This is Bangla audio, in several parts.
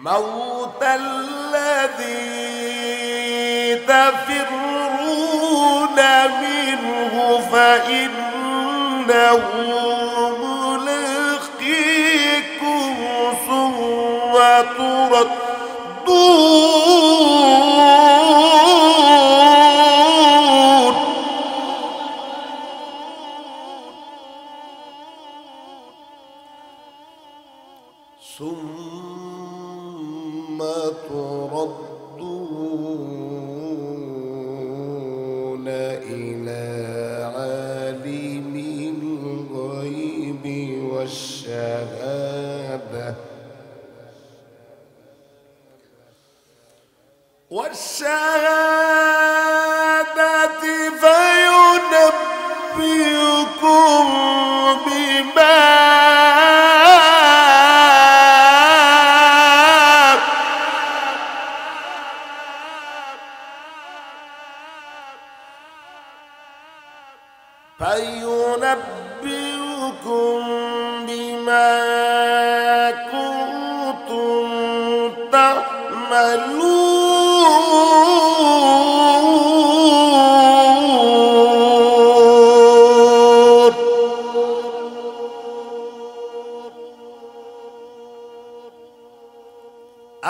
الموت الذي تفرون منه فإنه ملاقيكم ثم تردون إلى عالم الغيب والشهادة فينبئكم بما كنتم تعملون.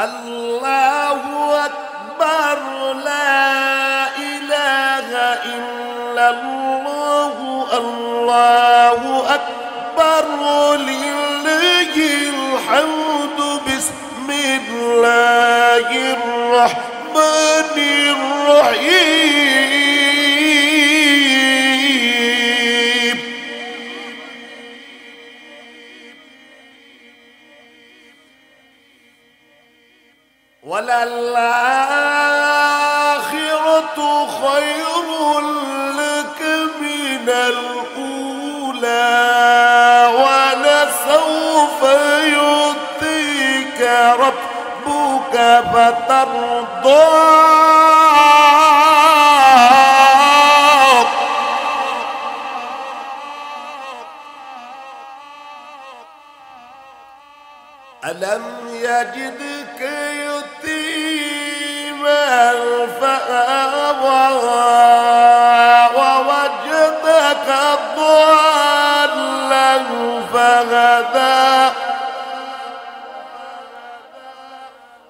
الله أكبر لا إله إلا الله الله أكبر لله الحمد بسم الله الرحمن الرحيم. وللآخرة خير لك من الأولى ولسوف يعطيك ربك فترضى. ألم يجدك يتيما فآوى ووجدك ضالا فهدى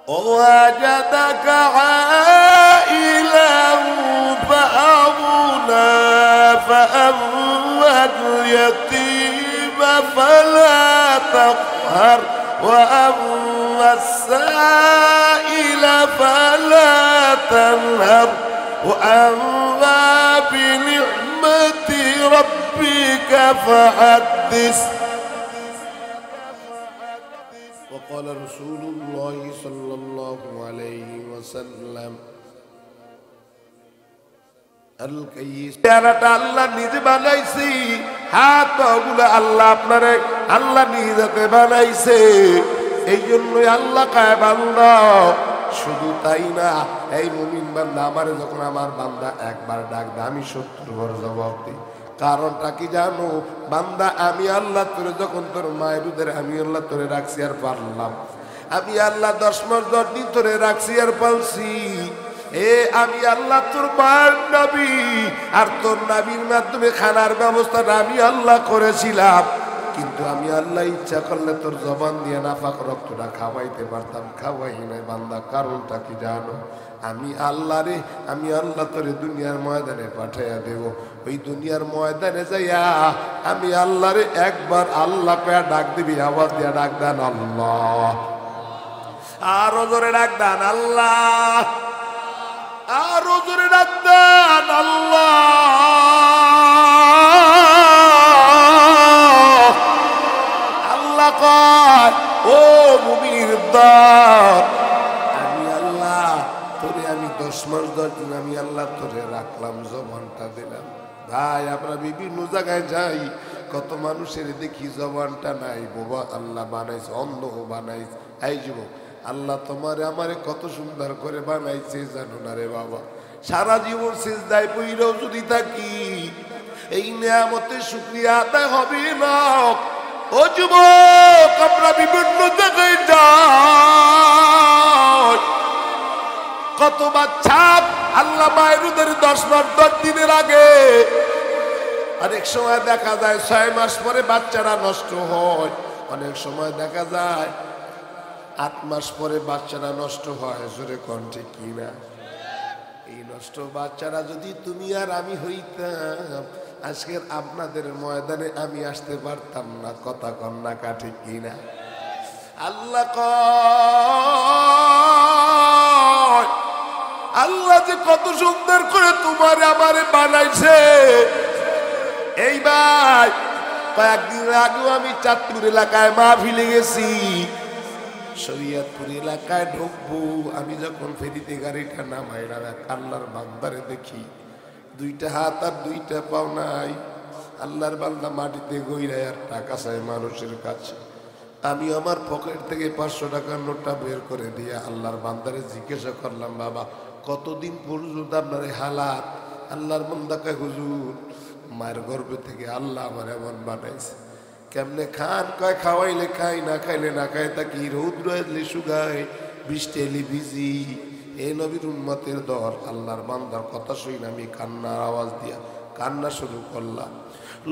ووجدك عائلا فأغنى فأما اليتيم فلا تقهر وأما السائل فلا تنهر وأما بنعمة ربك فحدث. وقال رسول الله صلى الله عليه وسلم আল্লাহ নিজে বানাইছি, হাত পাগুলো আল্লাহ আপনারে আল্লাহ নিজেকে বানাইছে। এই জন্যই আল্লাহ কয় বান্দা, শুধু তাই না, এই মুমিন বান্দা আমারে যখন আমার বান্দা একবার ডাক দেয় আমি 70 বার জবাব দিই। কারণটা কি জানো বান্দা? আমি আল্লাহ তোরে যখন তোর মায়ের উদরে আমি আল্লাহ তোরে রাখছি আর পারলাম, আমি আল্লাহ 10 মাস 10 দিন তোরে রাখছি আর পালছি। আমি আল্লাহ তোর মার নবী আর তোর নবীর মাধ্যমে খানার ব্যবস্থাটা আমি আল্লাহ করেছিলাম, কিন্তু আমি আল্লাহ ইচ্ছা করলে তোর জবান দিয়ে নাফাক রক্তটা খাওয়াইতে পারতাম, খাওয়াই নাই বান্দা। কারণটা কি জানো? আমি আল্লাহ রে, আমি আল্লাহ তোরে দুনিয়ার ময়দানে পাঠাইয়া দেব। ওই দুনিয়ার ময়দানে যাইয়া আমি আল্লাহ রে একবার আল্লাহ কয়া ডাক দিবি, আওয়াজ দিয়া ডাক দেন আল্লাহ, আরো জোরে ডাক দেন আল্লাহ, আরো জোরে ডাক দেন আল্লাহ। আল্লাহ কয় ও মুমিনের দল, আমি আল্লাহ তোরে আমি 10 মাস 10 দিন আমি আল্লাহ তোরে রাখলাম, জবানটা দিলাম। ভাই আমরা বিভিন্ন জায়গায় যাই, কত মানুষের দেখি জবানটা নাই, বাবা আল্লাহ বানাইছে, অন্ধ বানাইছে। এই যুবক, আল্লাহ তোমারে আমারে কত সুন্দর করে বানাইছে জানো না রে বাবা। সারা জীবন সিজদায় পইরাও যদি থাকি, এই নিয়ামতের শুকরিয়া আদায় হবে না। ও যুবক, আমরা বিভিন্ন জায়গায় যাই, কত বাচ্চা আল্লাহ মায়েরুদের 10 মাস 10 দিনের আগে, অনেক সময় দেখা যায় 6 মাস পরে বাচ্চারা নষ্ট হয়, অনেক সময় দেখা যায় 8 মাস পরে বাচ্চারা নষ্ট হয়। জোরে কোন ঠিক কিনা? এই নষ্ট বাচ্চারা যদি তুমি আর আমি হইতাম, আজকের আপনাদের ময়দানে আমি আসতে পারতাম না। কথা কন্যা কা ঠিক কিনা? আল্লাহ কয়, আল্লাহ যে কত সুন্দর করে তোমার আমারে বানাইছে। এই ভাই, কয়েকদিন আগেও আমি চাঁদপুর এলাকায় মাহফিলে গেছি। শরীয়তপুর এলাকায় ঢুকবো, আমি যখন ফেরিতে গাড়িটা নামাইলাম, আল্লাহর বান্দারে দেখি 2টা হাত আর 2টা পাও নাই। আল্লাহর বান্দা মাটিতে গইরায় আর টাকা চাই মানুষের কাছে। আমি আমার পকেট থেকে 500 টাকার নোটটা বের করে দিয়ে আল্লাহর বান্দারে জিজ্ঞাসা করলাম, বাবা কতদিন পর্যন্ত আপনার এই হালাত? আল্লাহর বান্দা কয়, হুজুর মায়ের গর্ভে থেকে আল্লাহ আমার এমন বানাইছে। কেমনে খান? কয় খাওয়াইলে খাই, না খাইলে না খাই থাকি, রৌদ্র এলে শুকায়, বৃষ্টি এলে ভিজি। এই নবীর উম্মতের দর। আল্লাহর বান্দার কথা শুই না, আমি কান্নার আওয়াজ দিয়া কান্না শুরু করলাম।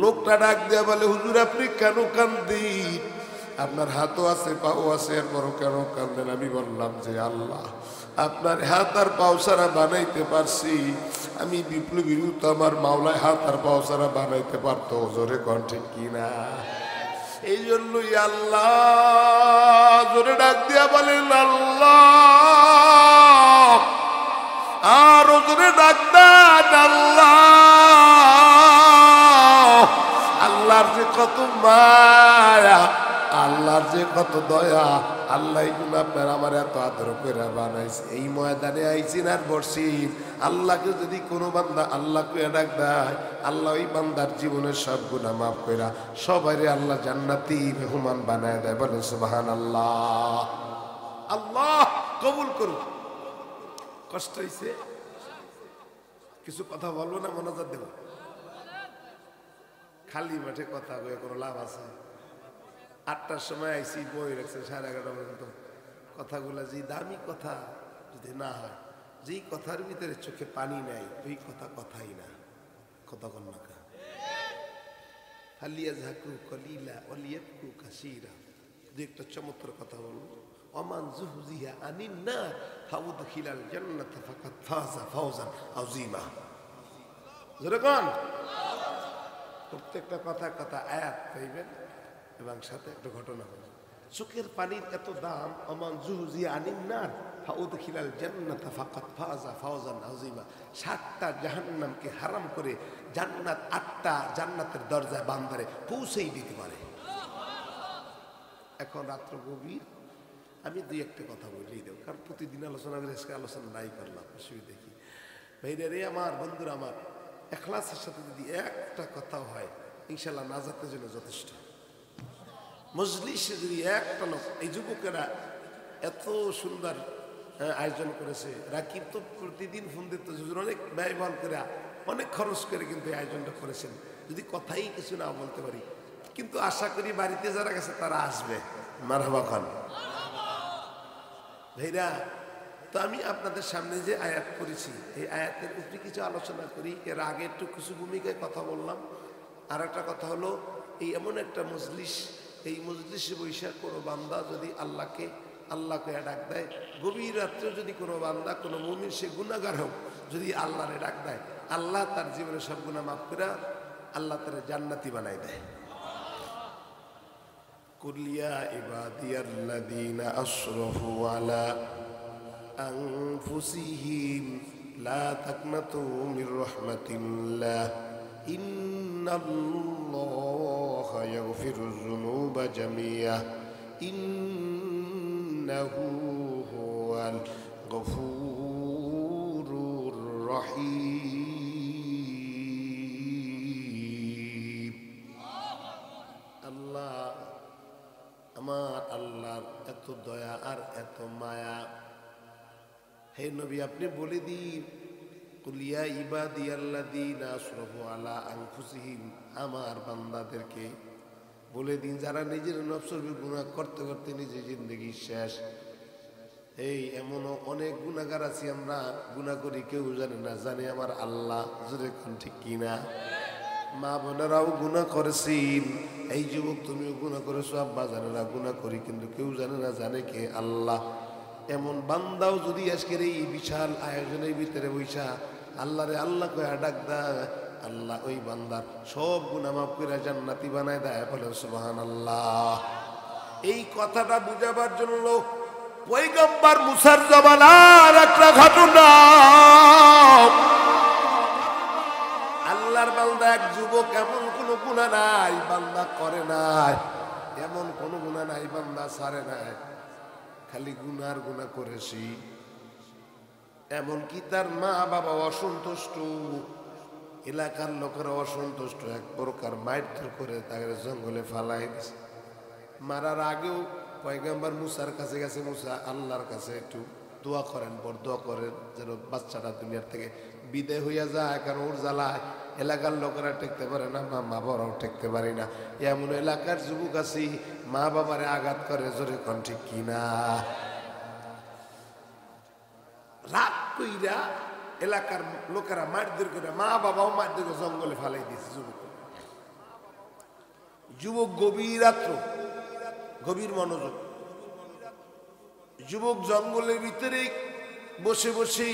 লোকটা ডাক দিয়া বলে, হুজুর আপনি কেন কান্দেন? আপনার হাতও আছে পাও আছে, এরপরও কেন কান্দেন? আমি বললাম যে আল্লাহ আপনার হাত আর পাও ছাড়া বানাইতে পারছি, আমি বিপ্লবীর তো আমার মাওলায় হাত আর পাও ছাড়া বানাইতে পারতো। জোরে কোন ঠিক কিনা? এই জন্যই আল্লাহ জোরে ডাক দিয়া বলেন আল্লাহ, আর জোরে ডাক দেন আল্লাহ। আল্লাহর যে কত মায়া, আল্লাহর যে কত দয়া, আল্লাহ আপনার আমার এত আদর করে বানাইছে। এই ময়দানে আইসিন আর বসিন, আল্লাহকে যদি কোনো বান্দা আল্লাহকে ডাক দেয়, আল্লাহ ওই বান্দার জীবনের সব গুনাহ মাফ কইরা সবাইরে আল্লাহ জান্নাতি মেহমান বানায় দেয়। বলে সুবহানাল্লাহ। আল্লাহ কবুল করুন। কষ্ট হইছে, কিছু কথা বলবো না, মনোযোগ দেব। খালি মাঠে কথা বলে কোনো লাভ আছে? 8টার সময় আইসি, বই রাখছে 11:30 পর্যন্ত। কথাগুলা যে দামি কথা যদি না হয়, যেই কথার ভিতরে চোখে পানি নাই, ওই কথা কথাই না। কথা কন না কা ফালিয়াযহাকু কলিলা ওয়ালিয়াবকু কাসীরা। যে একটা চমৎকার কথা বলবো, ওমান যুহজিহা আনিন নার ফাউদখিলাল জান্নাতা ফাকাদ ফাযা ফাওজান আযীমা। জোরে কোন? প্রত্যেকটা কথা কথা আয়াত পাইবেন এবং সাথে একটা ঘটনা বলবেন। চোখের পানির এত দাম, ওমান যুহজিহা আনিন নার ফাউদখিলাল জান্নাতা ফাকাদ ফাযা ফাওজান আযীমা। 7টা জাহান্নামকে হারাম করে জান্নাত 8টা জান্নাতের দরজায় বান্দারে পৌঁছেই দিতে পারে। এখন রাত্র গভীর, আমি 2-1টা কথা বলেই দেব, কারণ প্রতিদিন আলোচনা করে আজকে আলোচনা নাই করলাম, অসুবিধা কি? ভাইরা রে আমার, বন্ধুরা আমার, ইখলাসের সাথে যদি একটা কথা হয়, ইনশাআল্লাহ নাজাতের জন্য যথেষ্ট। মজলিসে যদি একটা লোক, এই যুবকেরা এত সুন্দর আয়োজন করেছে, রাকিব তো প্রতিদিন ফোন দিত, অনেক ব্যয়বহুল করে অনেক খরচ করে কিন্তু এই আয়োজনটা করেছেন। যদি কথাই কিছু না বলতে পারি, কিন্তু আশা করি বাড়িতে যারা গেছে তারা আসবে। মারহাবা খান ভাইরা। তো আমি আপনাদের সামনে যে আয়াত করেছি, এই আয়াতের উপরে কিছু আলোচনা করি। এর আগে একটু কিছু ভূমিকায় কথা বললাম। আর একটা কথা হলো, এই এমন একটা মজলিস, এই মজলিসে বৈশাখ কোনো বান্দা যদি আল্লাহকে ডাক দেয়, গভীর রাত্রে যদি কোনো বান্দা, কোনো মুমিন, সে গুনাহগার হোক, যদি আল্লাহরে ডাক দেয়, আল্লাহ তার জীবনে সব গুনাহ মাফ করে আল্লাহ তার জান্নাতি বানাই দেয়। কুল ইয়া ইবাদিয়াল্লাযীনা আশরাফু আলা আনফুসিহিম লা তাকনাতু মির রাহমাতিল্লাহ ইন্নাল্লাহা ইয়াগফিরুয যুনুবা জামিআ ইন্নাহু হুয়াল গফুরুর রহিম। আমার আল্লাহর এত দয়া আর এত মায়া। হে নবী, আপনি বলে দিন, কুলিয়া ইবাদিয়াল্লাযীনা আসরাফু আলা আনফুসিহিম, আমার বান্দাদেরকে বলে দিন যারা নিজের নফসের গুনাহ করতে করতে নিজের জিন্দেগি শেষ। এই এমনও অনেক গুনাহগার আছি আমরা, গুনাহ করি কেউ জানে না, জানে আমার আল্লাহ। জোরে কোন ঠিক কিনা? মা বোনেরাও গুনাহ করেছেন, এই যুবক তুমিও গুনাহ করেছো, আব্বা জানেরা গুনাহ করি কিন্তু কেউ জানে না, জানে কে? আল্লাহ। এমন বান্দাও যদি আজকের এই বিশাল আয়োজনের ভিতরে বৈশা আল্লাহরে আল্লাহ কয়ে ডাক দেয়, আল্লাহ ওই বান্দার সব গুনাহ মাফ করে জান্নাতি বানায় দেয়। বলেন সুবহানাল্লাহ। এই কথাটা বুঝাবার জন্য পয়গম্বর মুসার জামানার একটা ঘটনা। আল্লাহর বান্দা এক যুবক, এমন কোন গুনাহ নাই বান্দা করে নাই, এমন কোন গুনাহ নাই বান্দা ছাড়ে নাই, খালি গুনার গুনাহ করেছি। এমনকি তার মা বাবা অসন্তুষ্ট, এলাকার লোকেরা অসন্তুষ্ট, এক প্রকার মারধর করে তাকে জঙ্গলে ফালাই দিছে। মারার আগেও পয়গম্বর মুসার কাছে গেছে, মুসা আল্লাহর কাছে একটু দোয়া করেন, বড় দোয়া করেন যেন বাচ্চাটা দুনিয়ার থেকে বিদায় হইয়া যায়, কারণ ওর জ্বালায় এলাকার লোকেরা টেকতে পারে না, মা বাবারাও টেকতে পারে না। এমন এলাকার যুবক আছি মা বাবারে আঘাত করে। জোরে কোন ঠিক কিনা? রাত কইরা এলাকার লোকেরা মারধর করে, মা বাবাও মারধর করে জঙ্গলে ফালাই দিয়েছে। যুবক গভীর রাত্র, গভীর মনোযোগ, যুবক জঙ্গলের ভিতরে বসে বসে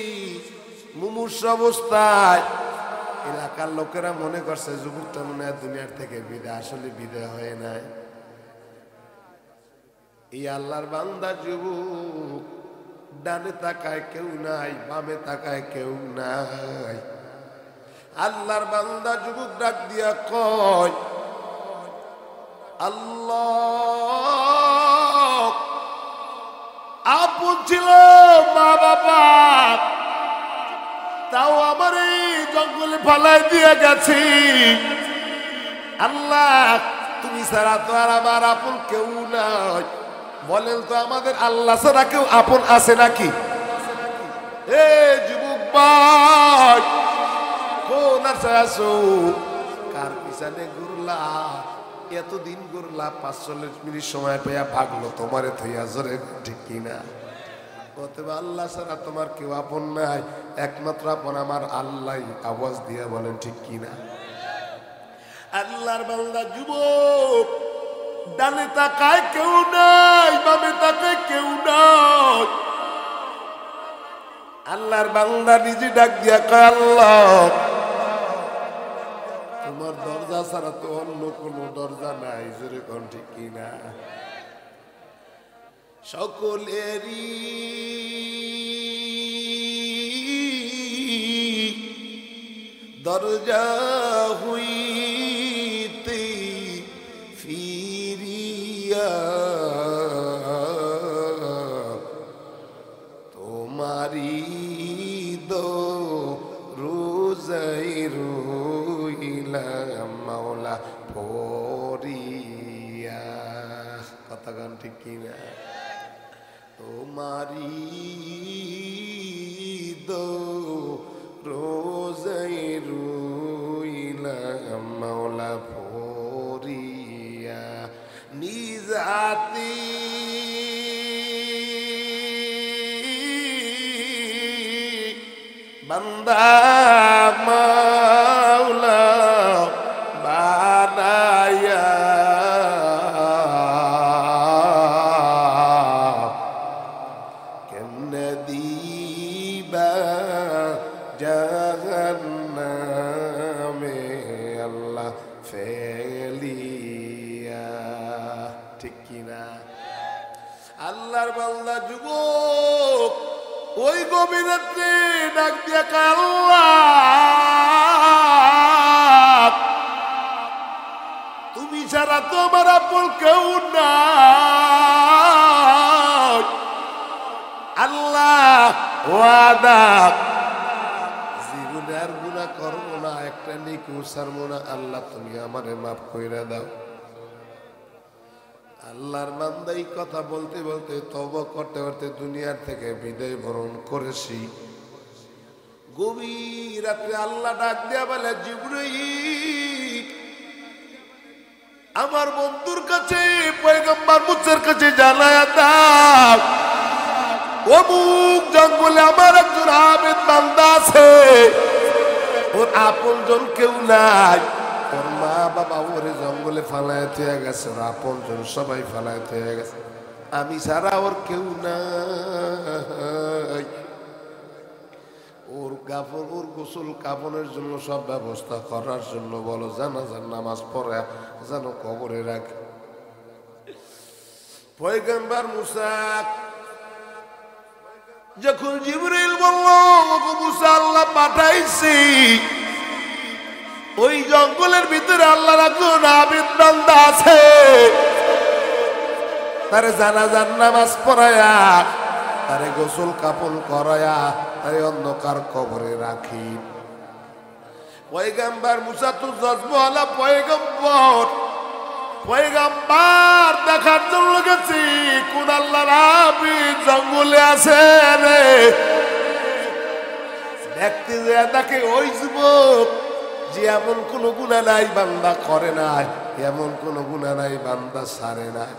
মুমূর্ষু অবস্থায়। এলাকার লোকেরা মনে করছে যুবকটা মনে হয় দুনিয়ার থেকে বিদায়, আসলে বিদায় হয় নাই। এই আল্লাহর বান্দা যুবক ডানে তাকায় কেউ নাই, বামে তাকায় কেউ নাই। আল্লাহর বান্দা যুবক ডাক দিয়া কয়, আল্লাহ, আপন ছিল মা বাবা, তাও আমার এই জঙ্গলে ফালাই দিয়ে গেছি। আল্লাহ, তুমি ছাড়া তো আর আমার আপন কেউ নাই। বলেন তো আমাদের আল্লাহ ছাড়া কেউ আপন আছে নাকি? এ যুবক ভাই, কোন আছো? কার পিছনে ঘুরলা? এতদিন ঘুরলা, 45 মিনিট সময় পেয়া ভাগলো তোমারে থইয়া। জোরে ঠিক কিনা? অতএব আল্লাহ ছাড়া তোমার কেউ আপন নাই, একমাত্র আপন আমার আল্লাহ। আওয়াজ দিয়া বলেন ঠিক কিনা? আল্লাহর বান্দা যুবক ডানে তাকায় কেউ নাই, বামে তাকায় কেউ নাই। আল্লাহর বান্দা নিজে ডাক দিয়া কয়, আল্লাহ, তোমার দরজা ছাড়া তো অন্য কোনো দরজা নাই। জোরে কোন ঠিক কিনা? সকলেরই দরজা হইতে ফিরিয়া তোমারি রোজাই রইলাম মাওলা পরিয়া। কথা গান ঠিক কিনা? তোমারি রোজাই রইলাম মাওলা পরিয়া। নিজ হাতে বান্দা মাওলা বানায়া কেমনে দিবা জাহান্নামে আল্লাহ ফেলিয়া। ঠিক কিনা? আল্লাহর বান্দা যুবক ওই গভীর রাত্রে ডাক দিয়া আল্লাহ, তুমি ছাড়া তো আমার আপন কেউ নাই। আল্লাহ ওয়াদা, জীবনে আর গুনাহ করবো না, একটা নেকি ছাড়বো না। আল্লাহ তুমি আমারে মাফ কইরা দাও। আল্লাহর বান্দা এই কথা বলতে বলতে তওবা করতে করতে দুনিয়ার থেকে বিদায় বরণ করেছি। গভীর রাত্রে আল্লাহ ডাক দিয়া বলে, জিবরাইল আমার বন্ধুর কাছে পয়গম্বর মুসার কাছে জানায়া দাও, অমুক জঙ্গলে আমার একজন আবেদ বান্দা আছে, ওর আপনজন কেউ নাই, ওর মা বাবা ওরে জঙ্গলে ফালায় থয়ে গেছে, ওর আপনজন সবাই ফালায় থয়ে গেছে, আমি ছাড়া ওর কেউ নাই। ওর কাফন, ওর গোসল কাফনের জন্য সব ব্যবস্থা করার জন্য বলো, জানাজার নামাজ পড়ে যেন কবরে রাখে। পয়গম্বর মুসা যখন জিবরাইল বলল, ওগো মুসা আল্লাহ পাঠাইছি, ওই জঙ্গলের ভিতরে আল্লাহর একজন আবেদ বান্দা আছে, তারে জানাজার নামাজ পড়ায়া, তারে গোসল কাপন করায়া, তারে অন্ধকার কবরে রাখি। পয়গম্বর মুসা তো জজবওয়ালা পয়গম্বর, পয়গম্বর দেখার জন্য গেছি কোন আল্লাহর আবেদ জঙ্গলে আছে রে। দেখতে যায় তাকে ওই যুবক যে এমন কোন গুনাহ নাই বান্দা করে নাই, এমন কোন গুনাহ নাই বান্দা ছাড়ে নাই।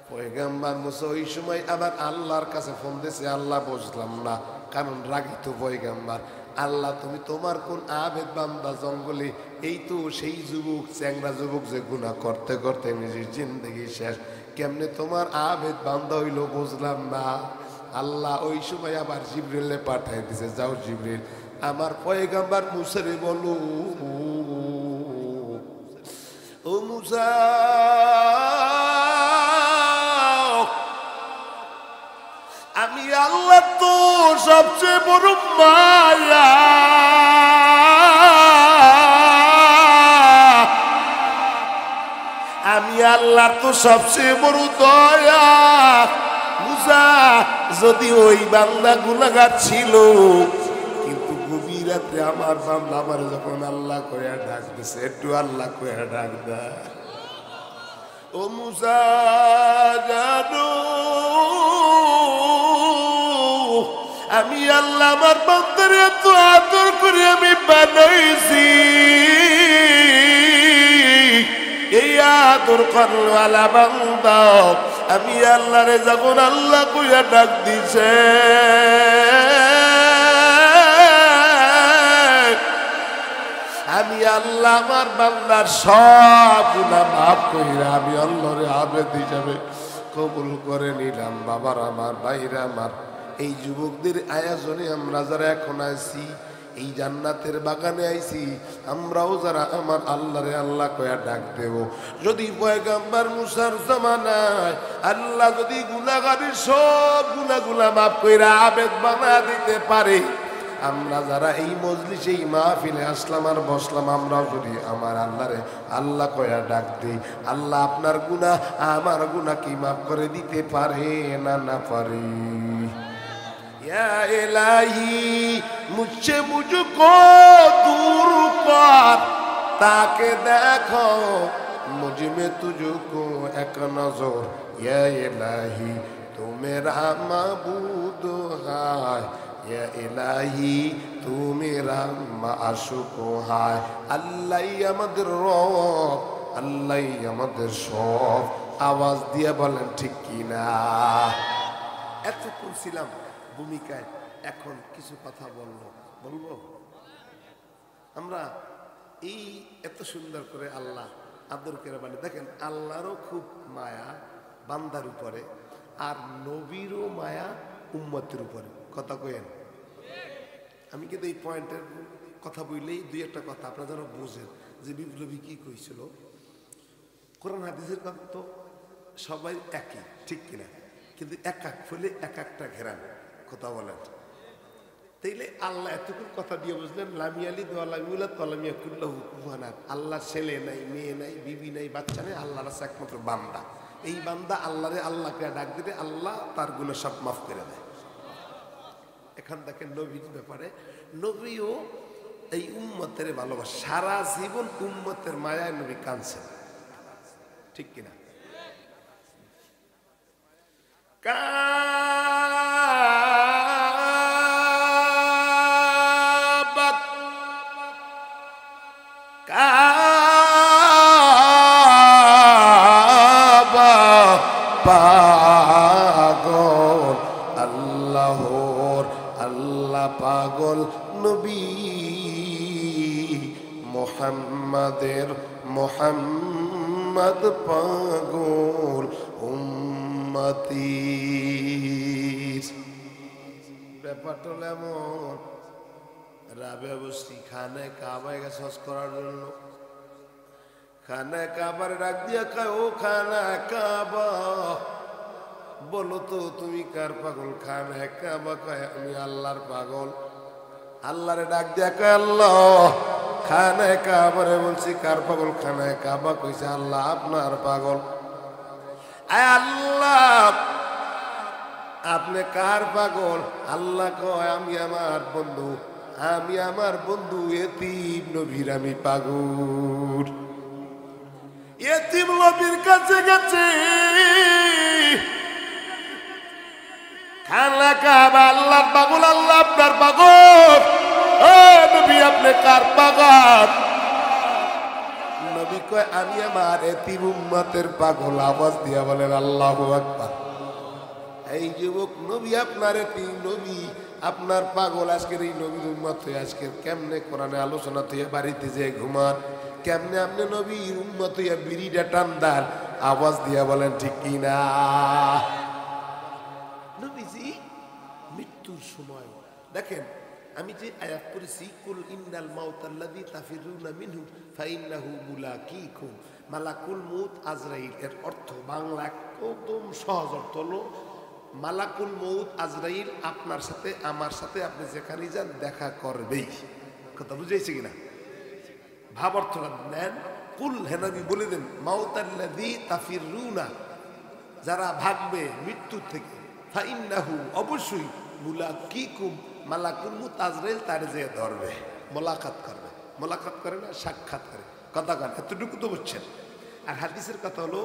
পয়গম্বর মুসা ওই সময় আবার আল্লাহর কাছে ফোন দিয়েছে, আল্লাহ বুঝলাম না, কারণ রাগিত পয়গম্বর, আল্লাহ তুমি তোমার কোন আবেদ বান্দা জঙ্গলে, এই তো সেই যুবক, চ্যাংরা যুবক যে গুনাহ করতে করতে নিজের জিন্দগি শেষ, কেমনে তোমার আবেদ বান্দা হইল বুঝলাম না। আল্লাহ ওই সময় আবার জিবরিলে পাঠাই দিছে, যাও জিবরিল আমার পয়গম্বর মুসারে বলো, ও মুসা আমি আল্লাহ তো সবচেয়ে বড় মায়া, আমি আল্লাহর তো সবচেয়ে বড় দয়া। মুসা যদি ওই বান্দা গুনাহগার ছিল, কিন্তু গভীর রাত্রে আমার বান্দা আমার যখন আল্লাহ করে ডাক দিছে, একটু আল্লাহ করে ডাক দেয়, ও মুসা জানো আমি আল্লাহ আমার বান্দার এত আদর করে আমি বানাইছি, এই আদর করওয়ালা বান্দা আমি আল্লাহরে যখন আল্লাহ কইয়া ডাক দিছে, আমি আল্লাহ আমার বান্দার সব গুনাহ মাফ কইরা আমি আল্লাহরে আবেদ হিসাবে কবুল করে নিলাম। বাবার আমার, ভাইরা আমার, এই যুবকদের আয়োজনে আমরা যারা এখন আছি, এই জান্নাতের বাগানে আইছি, আমরাও যারা আমার আল্লাহরে আল্লাহ কয়া ডাক দেব। যদি পয়গম্বর মুসার জামানায় আল্লাহ যদি গুনাহগারের সব গুনাহগুলা মাফ কইরা আবেদ বানায়া দিতে পারে, আমরা যারা এই মজলিসে এই মাহফিলে আসলাম আর বসলাম, আমরাও যদি আমার আল্লাহরে আল্লাহ কয়া ডাক দিই, আল্লাহ আপনার গুনাহ আমার গুনাহ কি মাফ করে দিতে পারে না না পারে? या इलाही मुझसे मुझको दूर कर, ताके देखो मुझ में तुझको एक नजर, या इलाही तू मेरा माबूद है, या इलाही तू मेरा माशूक है। अल्लाह আমাদের রব, আল্লাহ আমাদের সব। আওয়াজ দিয়ে বলেন ঠিক কিনা? এতক্ষণ ছিলাম ভূমিকায়, এখন কিছু কথা বলবো। আমরা এই এত সুন্দর করে আল্লাহ আদর করে বলে, দেখেন আল্লাহরও খুব মায়া বান্দার উপরে, আর নবীরও মায়া উম্মতের উপরে। কথা কইেন, আমি কিন্তু এই পয়েন্টের কথা বললেই দুই একটা কথা আপনারা যেন বোঝেন যে বিপ্লবী কি কইছিল। কোরআন হাদিসের কথা তো সবাই একই, ঠিক কিনা? কিন্তু এক এক ফলে এক একটা ঘেরান কথা বলেন। তাইলে আল্লাহ এতক্ষণ কথা দিয়ে বুঝলেন, লামিয়ালি আল্লাহ ছেলে নাই, মেয়ে নাই, বিবি নাই, বাচ্চা নেই, আল্লাহ আছে একমাত্র বান্দা। এই বান্দা আল্লাহরে আল্লাহকে ডাক দিলে আল্লাহ তার গুলো সব মাফ করে দেয়। এখান থেকে নবীর ব্যাপারে, নবীও এই উম্মতের ভালোবাসা, সারা জীবন উম্মতের মায়ায় নবী কাঁদছেন, ঠিক কিনা? কাবা পাগল আল্লাহর আল্লাহ পাগল নবী মুহাম্মাদের মুহাম্মদ পাগল উম্মতির। ব্যাপারটা হলো এমন, রাবে বসি খানায় কাবায় গেছে হজ করার জন্য। খানায় কাবার ডাক দিয়া কয়, ও খানা কাবা, বলো তো তুমি কার পাগল? খানায় কাবা কয়, আমি আল্লাহর পাগল। আল্লাহরে ডাক দিয়া কয়, আল্লাহ খানায় কাবারে বলছি কার পাগল? খানায় কাবা কইছে, আল্লাহ আপনার পাগল। আয় আল্লাহ আপনি কার পাগল? আল্লাহ কয়, আমি আমার বন্ধু এতিম নবীর আমি পাগল। এতিম নবীর কাছে গেছে খানা কাবা, আল্লাহর পাগল, আল্লাহ আপনার পাগল। ও নবী আপনি কার পাগল? নবী কয়, আমি আমার এতিম উম্মতের পাগল। আওয়াজ দিয়া বলেন আল্লাহু আকবার। এই যুবক, নবী আপনার এতিম, নবী আপনার পাগল। আজকের এই নবীর উম্মত হয়ে আজকের কেমনে কোরআনে আলোচনা হয়ে বাড়িতে যে ঘুমান, কেমনে আপনি নবীর উম্মত হইয়া বিড়িটা টান্দার? আওয়াজ দিয়া বলেন ঠিক কিনা? নবীজি মৃত্যুর সময় দেখেন, আমি যে আয়াত পড়েছি, কুল ইন্নাল মাউতাল্লাযী তাফিরুনা মিনহু ফাইন্নাহু মুলাকীকুম, মালাকুল মউত আজরাইল। এর অর্থ বাংলা একদম সহজ অর্থ হলো, মালাকুল মউত আজরাইল আপনার সাথে আমার সাথে আপনি যেখানে যান দেখা করবেই। কথা বুঝেছি কিনা? ভাব অর্থটা নেন। কুল হেনাবি বলে দেন, মাউতাল্লাযী তাফিরুনা, যারা ভাগবে মৃত্যু থেকে, ফাইন্নাহু অবশ্যই, মুলাকীকুম মালাকুল মউত আজরাইল তার যে ধরবে, মোলাকাত করবে। মোলাকাত করে না, সাক্ষাৎ করে। কথা কান এতটুকু তো বুঝছেন। আর হাদিসের কথা হলো,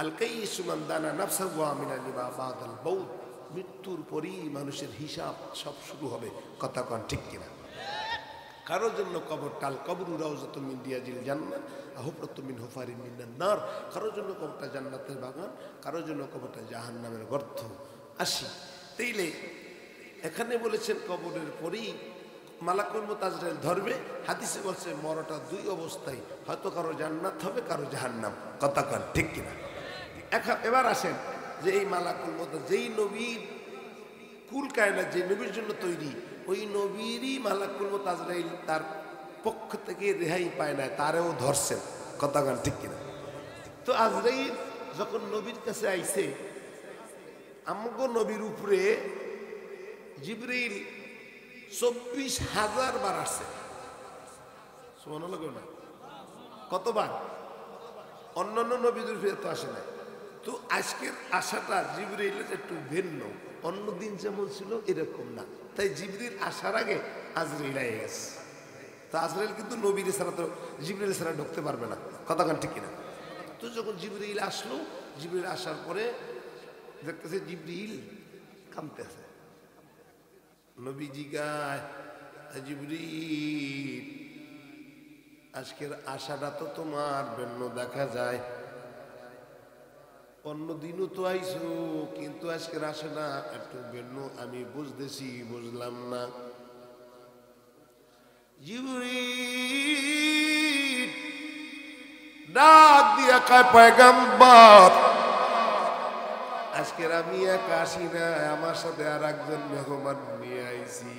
আল-কাইয়িসু মান দানা নাফসাহু ওয়া আমিলা লিমা বাদাল মাউত, মৃত্যুর পরই মানুষের হিসাব সব শুরু হবে। কথা কান ঠিক কিনা? কারোর জন্য কবর টাল, কবরু রাউযাতুম মিন রিয়াজিল জান্নাহ আও হুফরাতুম মিন হুফারিন মিনান নার। কারোর জন্য কবরটা জান্নাতের বাগান, কারোর জন্য কবরটা জাহান্নামের গর্ত। আসি তাইলে এখানে বলেছেন কবরের পরেই মালাকুল মউত আজরাইল ধরবে। হাদিসে বলছে মরটা দুই অবস্থায়, হয়তো কারো জান্নাত হবে, কারো জাহান্নাম। কথা কান ঠিক কিনা? এবার আসেন যে এই মালাকুল মউত, যেই নবীর কুল কায়নাত যে নবীর জন্য তৈরি, ওই নবীরই মালাকুল মউত আজরাইল তার পক্ষ থেকে রেহাই পায় না, তারেও ধরছেন। কথা কান ঠিক কিনা? তো আজরাইল যখন নবীর কাছে আইছে, আমগো নবীর উপরে জিবরিল 24,000 বার আসছে। সুবহানাল্লাহ না? কতবার? অন্যান্য নবীদের উপরে তো আসে না। তো আজকের আশাটা জিবরিলের একটু ভিন্ন, অন্যদিন যেমন ছিল এরকম না। তাই জিবরিল আসার আগে আজরাইল এসে গেছে। তো আজরাইল কিন্তু নবীর ছাড়া তো জিবরিল ছাড়া ঢুকতে পারবে না। কথা কান ঠিক কিনা? তো যখন জিবরিল আসলো, জিবরিল আসার পরে দেখতেছে জিবরিল কাঁদতেছে। নবীজি গায়, জিবরিল আজকের আশাটা তো তোমার ভিন্ন দেখা যায়, অন্য দিনও তো আইসো, কিন্তু আজকের আশাটা একটু ভিন্ন। আমি বুঝতেছি, বুঝলাম না। জিবরিল ডাক দিয়া কয়, পয়গম্বর আজকের আমি একা আসি না, আমার সাথে আর একজন মেহমান নিয়ে আইছি।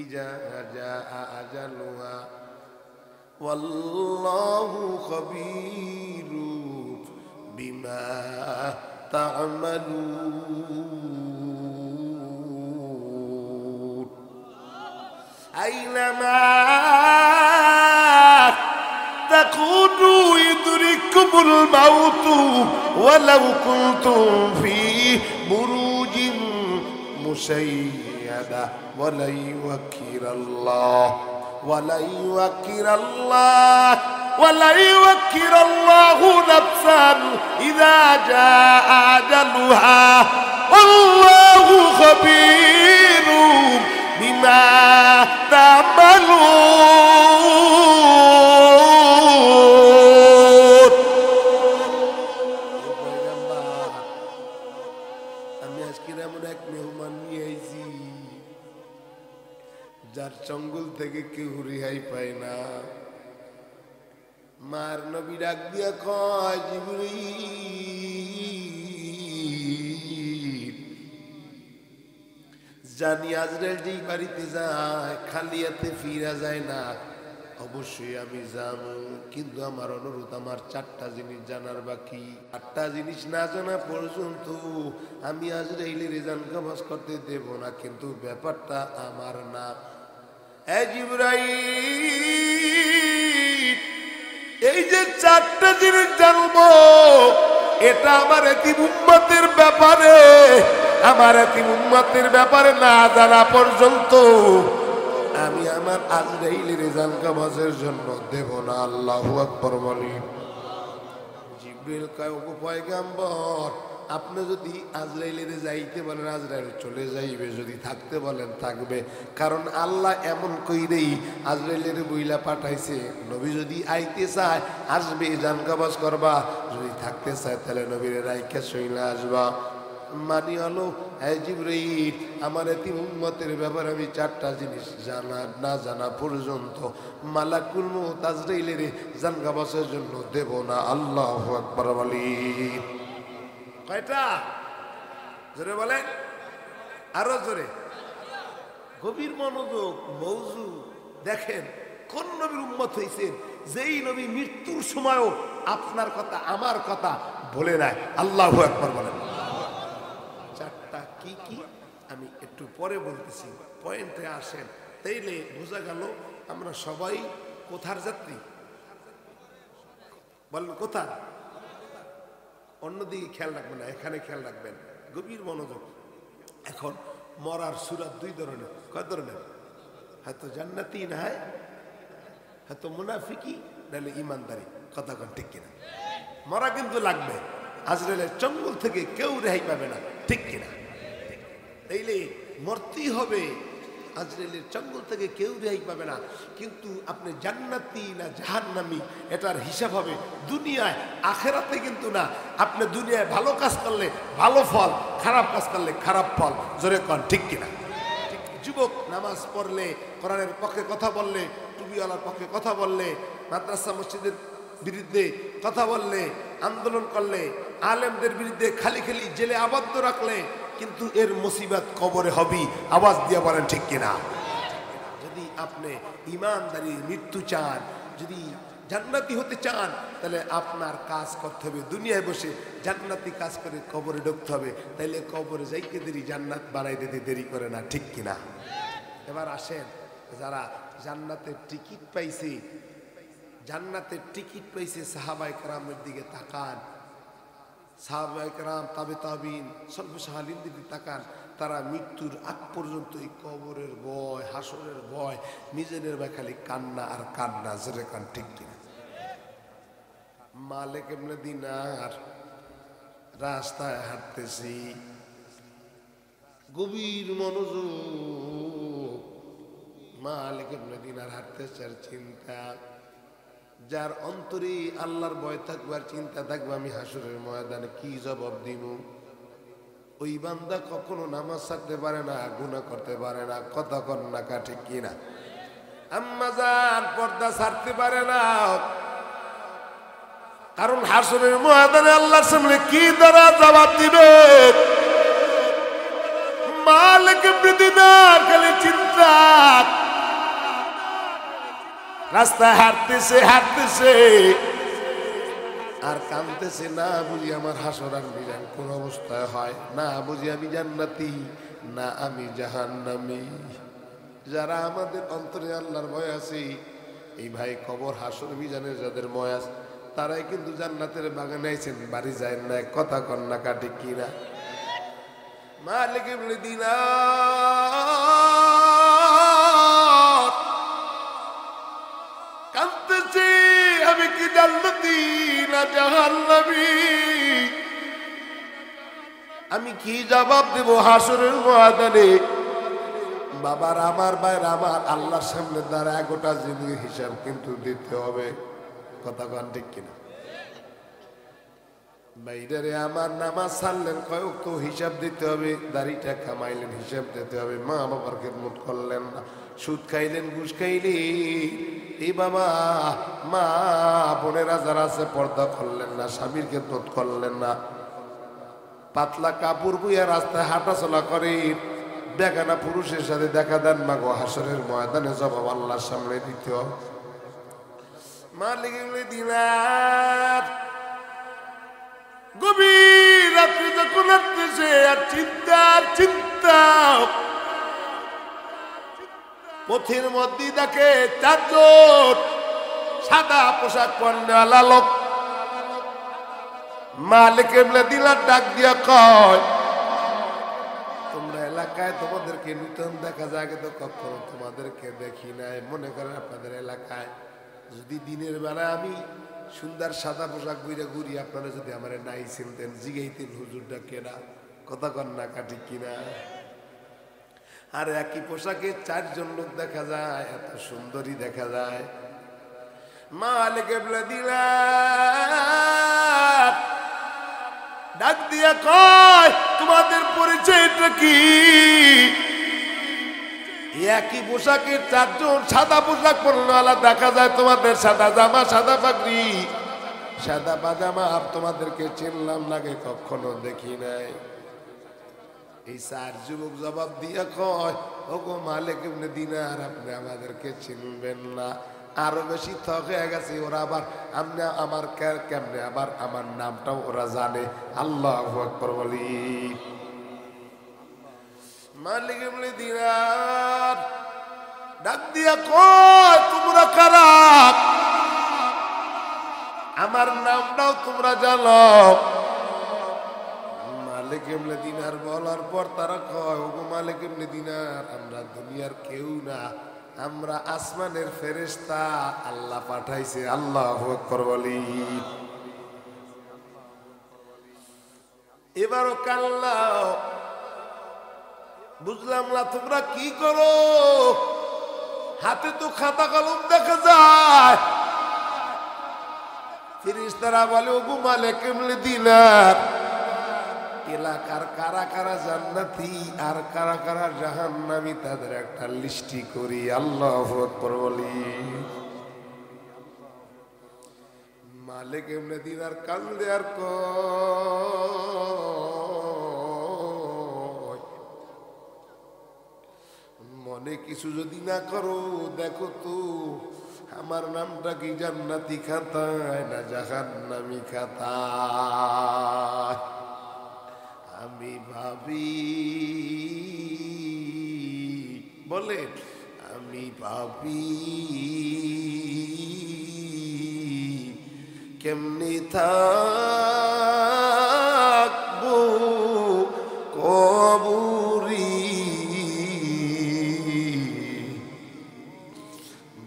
ইজা জা আজালুহা ওয়াল্লাহু খাবীরু বিমা তা'মালুন। আইনামা তাকুনু ইদরিকুমুল মাউতু ওয়ালাউ কুনতুম ফি বুরুজিন মুশাইয়াদা ওয়ালা ইউআক্কিরাল্লাহ ওয়ালা ইউআখিরুল্লাহু নাফসান ইযা জাআ আজালুহা আল্লাহু খাবীরুম বিমা তা'মালুন। আমি আজকে এমন এক মেহমান নিয়ে আইছি যার চঙ্গল থেকে কেউ রেহাই পায় না। মার নবী ডাক দিয়া কয়, জিবরীল, জানি আজরাইল যেই বাড়িতে যায় খালি হাতে ফিরা যায় না। অবশ্যই আমি যাবো, কিন্তু আমার অনুরোধ, আমার 4টা জিনিস জানার বাকি। 8টা জিনিস না জানা পর্যন্ত আমি আজরাইলের জান কবজ করতে দেব না। কিন্তু ব্যাপারটা আমার না। এই জিবরাইল, এই যে 4টা জিনিস জানবো, এটা আমার এতিম উম্মতের ব্যাপারে, আমার এতিম উম্মতের ব্যাপারে না জানা পর্যন্ত আমি আমার আজরাইলের জান কবজের জন্য দেব না। আল্লাহু আকবার বলেন। জিবরিল কয়, ওগো পয়গম্বর, আপনি যদি আজরাইলের যাইতে বলেন আজরাইল চলে যাইবে, যদি থাকতে বলেন থাকবে। কারণ আল্লাহ এমন কইরেই আজরাইলের বইলা পাঠাইছে, নবী যদি আইতে চায় আসবে, জান কবজ করবা, যদি থাকতে চায় তাহলে নবীর রাইখা সইলা আসবা। মানি হলো, এই জিবরাইল, আমার এতিম উম্মতের ব্যাপারে আমি 4টা জিনিস জানা না জানা পর্যন্ত মালাকুল মউত আজরাইলের জান কবজের জন্য দেব না। আল্লাহু আকবার বলেন। কয়টা? জোরে বলেন, আরো জোরে। গভীর মনোযোগ, মওজু। দেখেন কোন নবীর উম্মত হইছেন যেই নবী মৃত্যুর সময়ও আপনার কথা আমার কথা বলে নাই। আল্লাহু আকবার বলেন। 4টা কি কি আমি একটু পরে বলতেছি, পয়েন্টে আসেন, তাইলে বোঝা গেল আমরা সবাই কোথার যাত্রী। বলেন কোথার? অন্যদিকে খেয়াল রাখবেন না, এখানে খেয়াল রাখবেন। গভীর মনোযোগ। এখন মরার সূরা 2 ধরনের। কয় ধরনের? হয়তো জান্নাতি, না হয় হয়তো মুনাফিকি, নাহলে ইমানদারি। কথা কোন ঠিক কিনা? মরা কিন্তু লাগবে। আজরাইলের চঙ্গল থেকে কেউ রেহাই পাবে না, ঠিক কিনা? তাইলে মরতেই হবে। আজরাইলের চঙ্গল থেকে কেউ রেহাই পাবে না। কিন্তু আপনি জান্নাতি না জাহান্নামী এটার হিসাব হবে দুনিয়ায়, আখেরাতে কিন্তু না। আপনি দুনিয়ায় ভালো কাজ করলে ভালো ফল, খারাপ কাজ করলে খারাপ ফল। জোরে কন ঠিক কিনা? যুবক নামাজ পড়লে, কোরআনের পক্ষে কথা বললে, টুপিওয়ালার পক্ষে কথা বললে, মাদ্রাসা মসজিদের বিরুদ্ধে কথা বললে, আন্দোলন করলে, আলেমদের বিরুদ্ধে খালি খালি জেলে আবদ্ধ রাখলে, কিন্তু এর মুসিবত কবরে হবি। আওয়াজ দিয়ে বলেন ঠিক কিনা? যদি আপনি ইমানদারি মৃত্যু চান, যদি জান্নাতি হতে চান, তাহলে আপনার কাজ করতে হবে দুনিয়ায় বসে, জান্নাতি কাজ করে কবরে ঢুকতে হবে। তাইলে কবরে যাইতে দেরি, জান্নাত বানাই দিতে দেরি করে না, ঠিক কিনা? এবার আসেন, যারা জান্নাতের টিকিট পাইছে, জান্নাতের টিকিট পাইছে, সাহাবায়ে কেরামের দিকে তাকান। সাহাবায়ে কেরাম, তাবে তাবিন, সর্বসাহালিন দিকে তাকান। তারা মৃত্যুর আগ পর্যন্ত এই কবরের ভয়, হাসরের ভয়, নিজেদের ভাই খালি কান্না আর কান্না। জোরে কান ঠিক কিনা? মালিক ইবনে দিনার রাস্তায় হাঁটতেছি, গভীর মনোযোগ। মালিক ইবনে দিনার হাঁটতেছে আর চিন্তা, যার অন্তরে আল্লাহর ভয় থাকবে আর চিন্তা থাকবে আমি হাসরের ময়দানে কি জবাব দিব, ওই বান্দা কখনো নামাজ ছাড়তে পারে না, গুনাহ করতে পারে না। কথা কন না কা ঠিক কিনা? আম্মা জান পর্দা ছাড়তে পারে না, কারণ হাসরের ময়দানে আল্লাহর সামনে কি দ্বারা জবাব দিবে। মালিক ইবনে দিনার খালি চিন্তা, রাস্তায় হাঁটতেছে হাঁটতেছে আর কাঁদতেছে, না বুঝি আমার হাসর আর মিজান কোন অবস্থায় হয়, না বুঝি আমি জান্নাতি না আমি জাহান্নামী। যারা আমাদের অন্তরে আল্লাহর ভয় আছে, এই ভাই কবর হাসর মিজানের যাদের ভয় আছে, তারাই কিন্তু জান্নাতের বাগানে আইছেন, বাড়ি যায় না। কথা কন্যা কাটি কিনা? মালিক ইবনে দিনার কাঁদতেছি, আমি কি জান্নাতি না জাহান্নামী? আমি কি জবাব দেব হাসরের ময়দানে? বাবার আমার ভাইয়ের আমার আল্লাহর সামনে দাঁড়ায় গোটা জিন্দগির হিসাব কিন্তু দিতে হবে। কথা কন ঠিক কিনা? বাইরে আমার নামাজ ছাড়লেন কয়েক তো হিসাব দিতে হবে, দাড়িটা কামাইলেন হিসাব দিতে হবে, মা বাবার খেদমত করলেন না, সুদ খাইলেন ঘুষ খাইলেন, এই বাবা মা বোনেরা যারা আছে পর্দা করলেন না, স্বামীর খেদমত করলেন না, পাতলা কাপড় বুইয়া রাস্তায় হাঁটা চলা করে বেগানা পুরুষের সাথে দেখা দেন না গো, হাসরের ময়দানে জবাব আল্লাহর সামনে দিতে হবে। মালিক দিনার গভীর রাত্রি যখন আসতেছে আর চিন্তা পথের মধ্যে দেখে চারজন সাদা পোশাক পরনেওয়ালা লোক। মালিক দিনার ডাক দিয়া কয়, তোমরা এলাকায় তোমাদেরকে নূতন দেখা যায় কিন্তু কখনো তোমাদেরকে দেখি নাই। মনে করেন আপনাদের এলাকায় যদি দিনের বেলা আমি সুন্দর সাদা পোশাক বইরা ঘুরি, আপনারা যদি আমার নাই চিনতেন, জিগাইতেন হুজুরটা কেনা। কথা কন না কাটি কিনা? আর একই পোশাকে চারজন লোক দেখা যায়, এত সুন্দরী দেখা যায়। মালিক দিলার ডাক দিয়া কয়, তোমাদের পরিচয়টা কি? একই পোশাকের চারজন সাদা পোশাক পরনেওয়ালা দেখা যায়, তোমাদের সাদা জামা সাদা পাগড়ি সাদা পাজামা, আর তোমাদেরকে চিনলাম নাকি কখনো দেখি নাই। এই চার যুবক জবাব দিয়া কয়, ওগো মালিক ইবনে দিনার, আপনি আমাদেরকে চিনবেন না। আরো বেশি থক হয়ে গেছে ওরা, আবার আপনি আমার কেমনে আবার আমার নামটাও ওরা জানে। আল্লাহু আকবার বলি। মালিক ইবনে দিনার ডাক দিয়া কয়, তোমরা কারা? আমার নামটাও তোমরা জানো? মালিক ইবনে দিনার বলার পর তারা কয়, ওগো মালিক ইবনে দিনার, আমরা দুনিয়ার কেউ না, আমরা আসমানের ফেরেশতা, আল্লাহ পাঠাইছে। আল্লাহু আকবার বলি। এবারও কাল্লাও বুঝলাম না তোমরা কি করো, হাতে তো খাতা কলম দেখা যায়। ফেরেশতারা বলে, ওগো মালিক ইবনে দিনার, এলাকার কারা কারা জান্নাতি আর কারা কারা জাহান্নামী তাদের একটা লিস্টি করি। আল্লাহু আকবার বলি। মালিক ইবনে দিনার কান্দে আর কয়, মনে কিছু যদি না করো, দেখো তো আমার নামটা কি জান্নাতি খাতায় না জাহান্নামী খাতায়? আমি ভাবি, বলে আমি ভাবি কেমনি থাকবো কবুরি,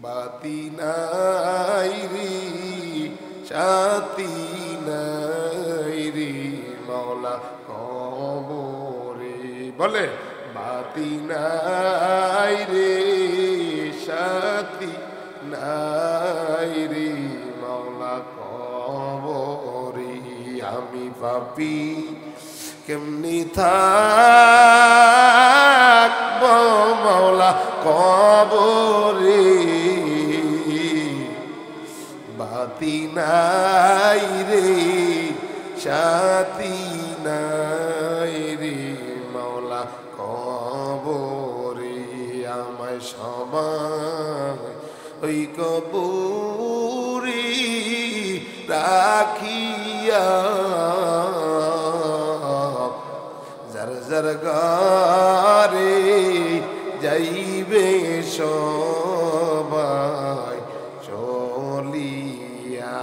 বাতি নাই রে সাথী নাই রে মাওলা কবরে। বলে বাতি নাই রে সাথী নাই রে মাওলা কবরে। আমি পাপী কেমনি থাকব মাওলা কবরে, বাতি নাই রে সাথী নাই রে মাওলা কবরে। আমায় সবাই ওই কবরে রাখিয়া, যার যার ঘরে যাইবে সবাই চলিয়া।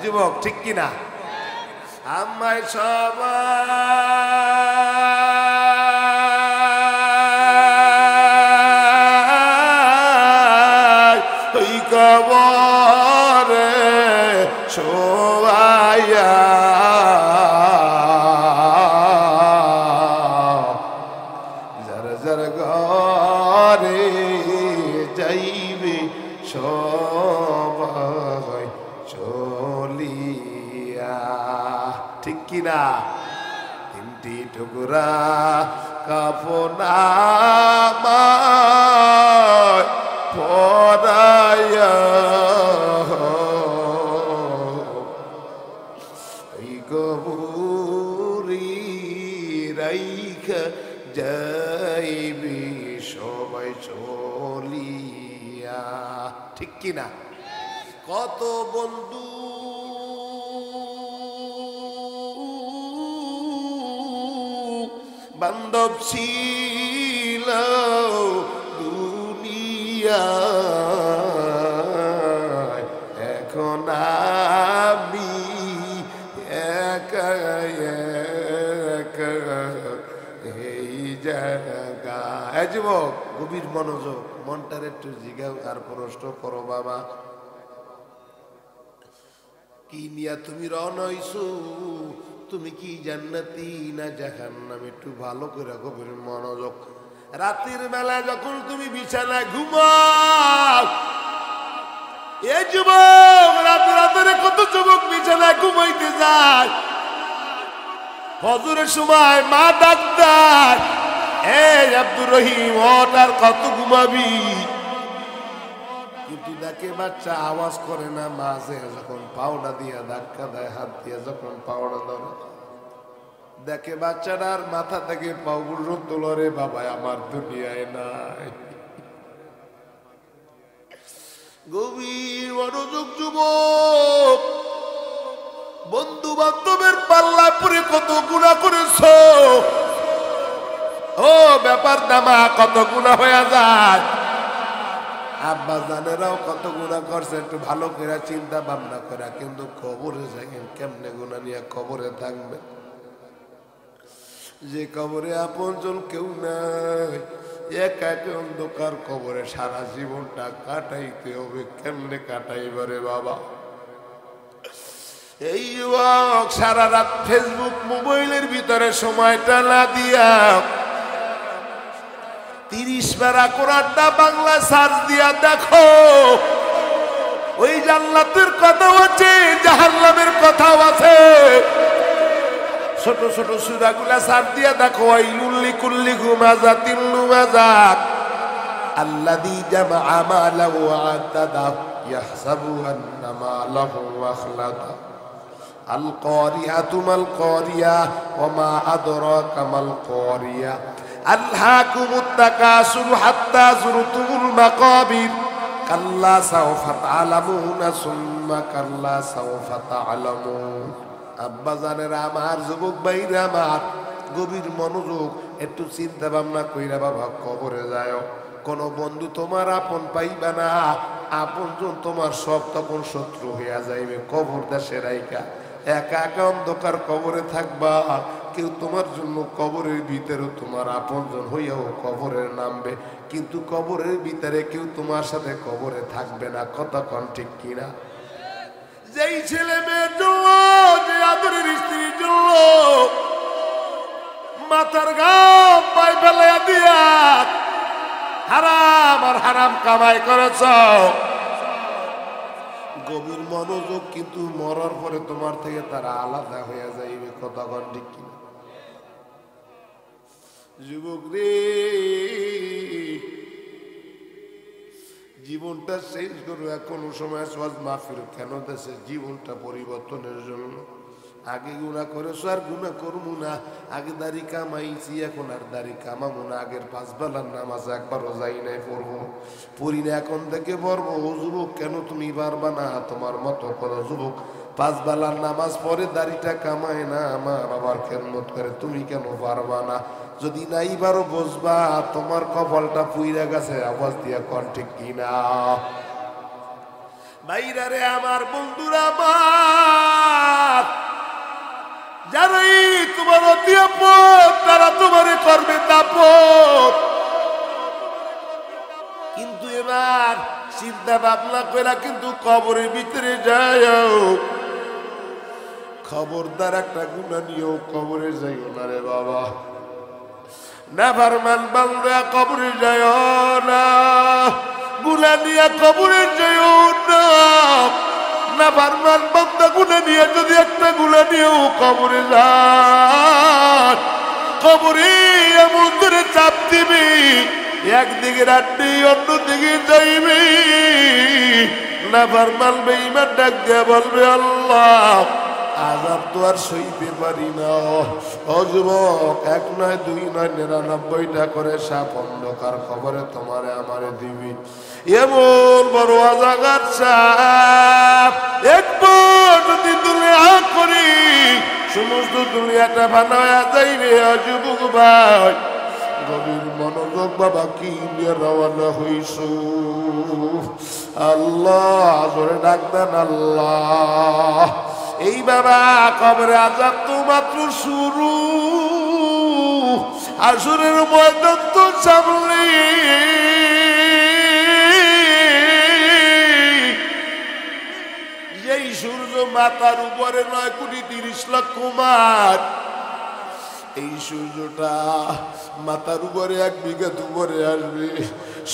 যুবক ঠিক কিনা? আমায় সবাই ওই কবরে ঠিক কিনা? তিনটি টুকরা কাফন পরায়া এই কবুরি রাইখা যাইবি সবাই চলিয়া। ঠিক কিনা? কত বন্ধু বান্ধব ছিল দুনিয়ায়, এখন আমি একা একা এই জায়গা। যুবক, গভীর মনোযোগ, মনটার একটু জিগাও আর প্রশ্ন করো বাবা, কি নিয়া তুমি রওনা হইছো? তুমি কি জান্নাতি না জাহান্নামী? একটু ভালো করে গভীর মনোযোগ। রাতের বেলা যখন তুমি বিছানায় ঘুমাও, এ যুবক, রাতে রাতে কত যুবক বিছানায় ঘুমাইতে যায়, ফজরের সময় মা ডাক্তার, এই আব্দুর রহিম ওঠ আর কত ঘুমাবি, কিন্তু দেখে বাচ্চা আওয়াজ করে না। মাঝে যখন পাওনা দিয়া ধাক্কা দেয়, হাত দিয়ে যখন পাওনা ধরে, দেখে বাচ্চাটার মাথা থেকে পাগুলো তোলরে, বাবা আমার দুনিয়ায় নাই। গভীর মনোযোগ যুবক, বন্ধু বান্ধবের পাল্লা পরে কত গুনাহ করেছো, ও ব্যাপার দামা কত গুনাহ হয়ে যায়। আব্বা জানেরাও কত গুনাহ করছে, একটু ভালো করে চিন্তা ভাবনা করা, কিন্তু কবরে যাইন কেমনে গুনাহ নিয়ে কবরে থাকবে, যে কবরে আপনজন কেউ নাই, একা একা অন্ধকার কবরে সারা জীবনটা কাটাইতে হবে। কেমনে কাটাইবারে বাবা? এই যুবক, সারা রাত ফেসবুক মোবাইলের ভিতরে সময়টা না দিয়া 30 পারা কোরআনটা বাংলা সার্চ দিয়া দেখো, ওই জান্নাতের কথাও আছে, জাহান্নামের কথাও আছে। ছোট ছোট সূরাগুলা সার্চ দিয়া দেখো, ওয়াইলুল লিকুল্লি হুমাযাতিন লুমাযাত আল্লাযী জামাআ মালাহু ওয়া আ'তাদা ইয়াহসাবু আন্না মালাহু আখলাদা আল কারিয়াতু মাল কারিয়া ওয়া মা আদরাকা মাল কারিয়া আলহাকুমুত তাকাসুর হাত্তা যুরতুমুল মাকাবির কাল্লা সাওফা তা'লামুনা সুম্মা কাল্লা সাওফা তা'লামুন। আব্বা জানেরা আমার, যুবক ভাইরা আমার, গভীর মনোযোগ, একটু চিন্তা ভাবনা কইরা বাবা কবরে যায়। কোন বন্ধু তোমার আপন পাইবা না, আপনজন তোমার সব তখন শত্রু হইয়া যাইবে। কবর দেশে রাইকা একা একা অন্ধকার কবরে থাকবা, কেউ তোমার জন্য কবরের ভিতরে তোমার আপনজন হইয়াও কবরের নামবে, কিন্তু কবরের ভিতরে কেউ তোমার সাথে কবরে থাকবে না। কতক্ষণ ঠিক কিনা? যেই ছেলে মেয়ের জন্য, যে আদরের স্ত্রীর জন্য মাথার ঘাম পায়ে ফেলাইয়া দিয়া হারাম আর হারাম কামাই করেছ, গভীর মনোযোগ, কিন্তু মরার পরে তোমার থেকে তারা আলাদা হয়ে যাইবে। কতক্ষণ ঠিক কিনা? যুবক রে, জীবনটা চেঞ্জ করো। এখনো সময় সহজ মাহফিল কেন দেশে? জীবনটা পরিবর্তনের জন্য। আগে গুনাহ করেছো আর গুনাহ করবো না, আগে দাড়ি কামাইছি এখন আর দাড়ি কামাবো না, আগের 5 বেলার নামাজ একবারও যাই নাই, পড়ি না, এখন থেকে পড়বো। ও যুবক, কেন তুমি পারবা না? তোমার মতো করো যুবক, 5 বেলার নামাজ পড়ে দাড়িটা কামায় না, আমার বাবার খেদমত করে, তুমি কেন পারবা না? যদি নাই পারো বসবা, তোমার কপালটা পুইরা গেছে। আওয়াজ দিয়া কন ঠিক কিনা? বাইরা রে আমার, বন্ধুরা আমার, যারাই তোমার অতি আপন, তারা তোমারে করবে তাপত। কিন্তু এবার চিন্তা ভাবনা কইরা কিন্তু কবরের ভিতরে যাও, খবরদার একটা গুনাহ নিয়েও কবরে যাইও না রে বাবা। নাফরমান বান্দা কবরে যাইও না, গুনাহ নিয়ে কবরে যাইও না। না ফারমান বান্দা গুনাহ নিয়ে যদি একটা গুনাহ নিয়েও কবরে যান, কবরে এমন করে চাপ দিবি, একদিকে রাখবি অন্যদিকে যাইবি। না ফারমান বেঈমান ডাক দিয়ে বলবে আল্লাহ আযাব তো আর সইতে পারি না। ও যুবক, 1 নয় 2 নয় 99টা করে সাপ অন্ধকার খবরে তোমারে আমারে দিবি। এমন বড় আজাগার সাপ একবার যদি দুনিয়া করি সমস্ত দুনিয়াটা বানায়া যাইবে। যুবক ভাই গভীর মনোযোগ বাবা, কি নিয়ে রওনা হইছ? আল্লাহ জোরে ডাক দেন আল্লাহ। এই বাবা কবরে আযাব তো মাত্র শুরু, আসরের ময়দান তো সামনে। এই সূর্য মাথার উপরে 9,30,00,000 মাইল, এই সূর্যটা মাথার উপরে 1 বিঘা উপরে আসবে।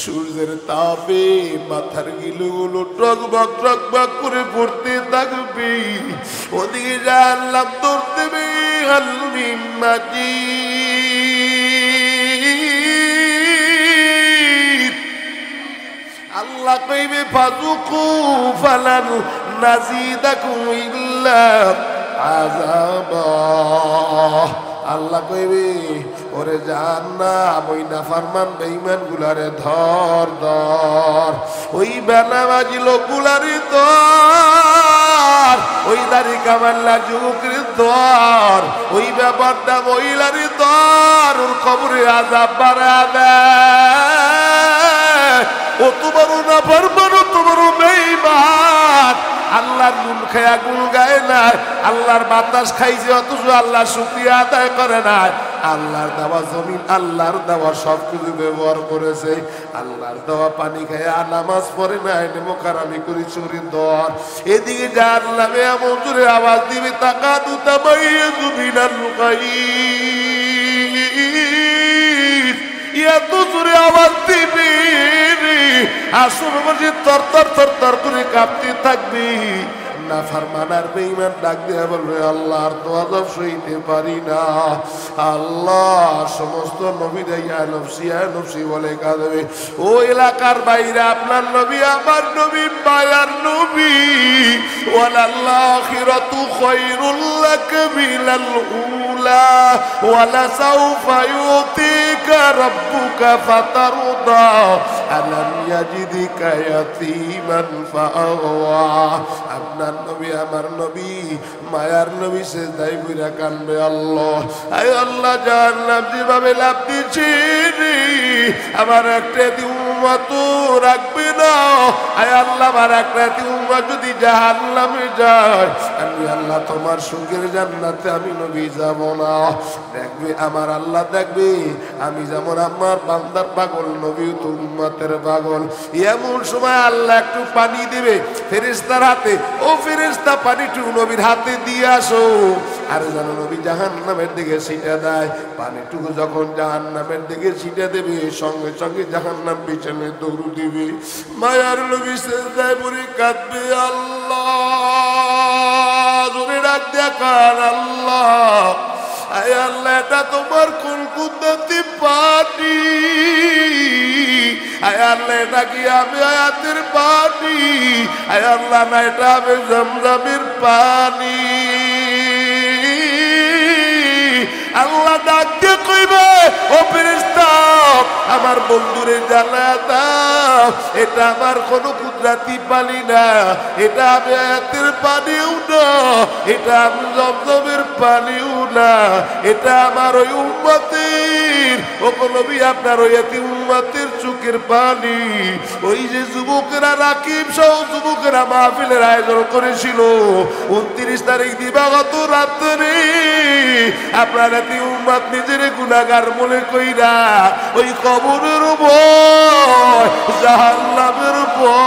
সূর্যের তাপে মাথার গিলুগুলো টকবক টকবক করে পড়তে থাকবে। ওদিকে জাহান্নাম দৌড় দেবে। হালমি মাটি আল্লাহ কইবে ফাযুকু ফালান নাজিদাকুম ইল্লা আযাবা। আল্লাহ কইবে ওরে জাহান্নাম ওই নাফরমান বেঈমান গুলারে ধর ধর, ওই বেনামাজি লোকগুলারে ধর, ওই দাড়ি কামাল্লা যুবকের ধর, ওই ব্যাপারটা মহিলারে ধর, ওর কবরে আযাব বাড়াবে। ও তোমারও নাফরমান, ও তোমারও বেঈমান। আল্লাহর নুন খায়া গুল গায় না, আল্লাহর বাতাস খাইছে অথচ আল্লাহ শুকরিয়া আদায় করে না। আল্লাহর দেওয়া জমিন, আল্লাহর দেওয়া সবকিছু ব্যবহার করেছে। আল্লাহর দেওয়া পানি খায়া নামাজ পড়ে না, নেমোকারামি করি চুরি দর। এদিকে জাহান্নামে এমন জোরে আওয়াজ দিবে তাকাদু তামাইয়াজু মিনাল গায়ব, এত জোরে আওয়াজ দিবি আসর মসজিদ তর তর তর তর করে কাঁপতে থাকবি। না ফারমান আর বেঈমান ডাক দিয়ে বলবে আল্লাহ আর তো আযাব সইতে পারি না। আল্লাহ সমস্ত নবীরা ইয়া নফসি বলে কাঁদবে। ও এলাকার বাইরে আপনার নবী আমার নবী মায়ার নবী। ওয়ালাল আখিরাতু খায়রুল লাকা মিনাল উলা ওয়ালা সাউফা ইউতিকা রাব্বুকা ফাতারদা আলাম ইয়াজিদিকা ইয়াতীমান ফাআওয়া। আপনার নবী আমার নবী মায়ার নবী সেজদায় পড়ে কাঁদবে আল্লাহ আয় আল্লাহ জাহান্নাম যেভাবে লাফ দিচ্ছে আমার একটা উম্মত রাখবে না। আয় আল্লাহ আমার একটা উম্মত যদি জাহান্নামে যায় আমি আল্লাহ তোমার সুখের জান্নাতে আমি নবী যাব না। দেখবে আমার আল্লাহ দেখবে আমি যেমন আমার বান্দার পাগল নবী তো উম্মতের পাগল। এমন সময় আল্লাহ একটু পানি দেবে ফেরেশতার হাতে, ও ফেরেশতা পানিটু নবীর হাতে দিয়ে আসো। আর যেন নবী জাহান্নামের দিকে ছিটা দেয়। পানিটুকু যখন জাহান্নামের দিকে ছিটা দেবে সঙ্গে সঙ্গে জাহান্নাম পিছনে দৌড় দিবে। মায়ার নবী সেজদায় পড়ে কাঁদবে আল্লাহ জোরে ডাক দেখার আল্লাহ আয় আল্লাহ এটা তোমার কোন কুদরতি পানি। আয় আল্লাহ এটা কি আমি আয়াতের পানি? আয় আল্লাহ না এটা আমি জমজমের পানি। আল্লাহ ডাক দিয়ে কইবে ও ফেরেশতা আমার বন্ধুরে জানায়া দাও এটা আমার কোনো কুদরতি পানি না, এটা আমি আয়াতের পানিও না, এটা আমি জমজমের পানিও না, এটা আমার ওই উম্মতের ও নবী আপনার ওই এতি উম্মতের চোখের পানি। ওই যে যুবকেরা রাকিব সহ যুবকেরা মাহফিলের আয়োজন করেছিল 29 তারিখ দিবাগত রাত্রে আপনার এতি উম্মত নিজের গুনাহগার মনে কইরা ওই কবরের ভয় জাহান্নামের ভয়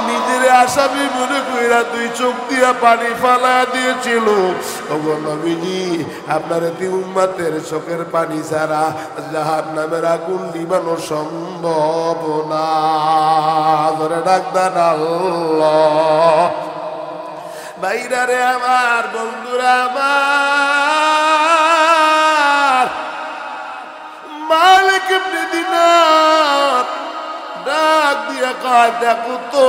নিজের আসামি মনে করে কইরা দুই চোখ দিয়া পানি ফালা দিয়েছিল। ওগো নবীজি, আপনার তিন উম্মতের চোখের পানি ছাড়া জাহান্নামের আগুন নিবানো সম্ভব না। ধরে ডাকদান আল্লাহ। ভাইরা রে আমার, বন্ধুরা আমার, মালিক ইবনে দিনার ডাক দিয়া কয়, দেখো তো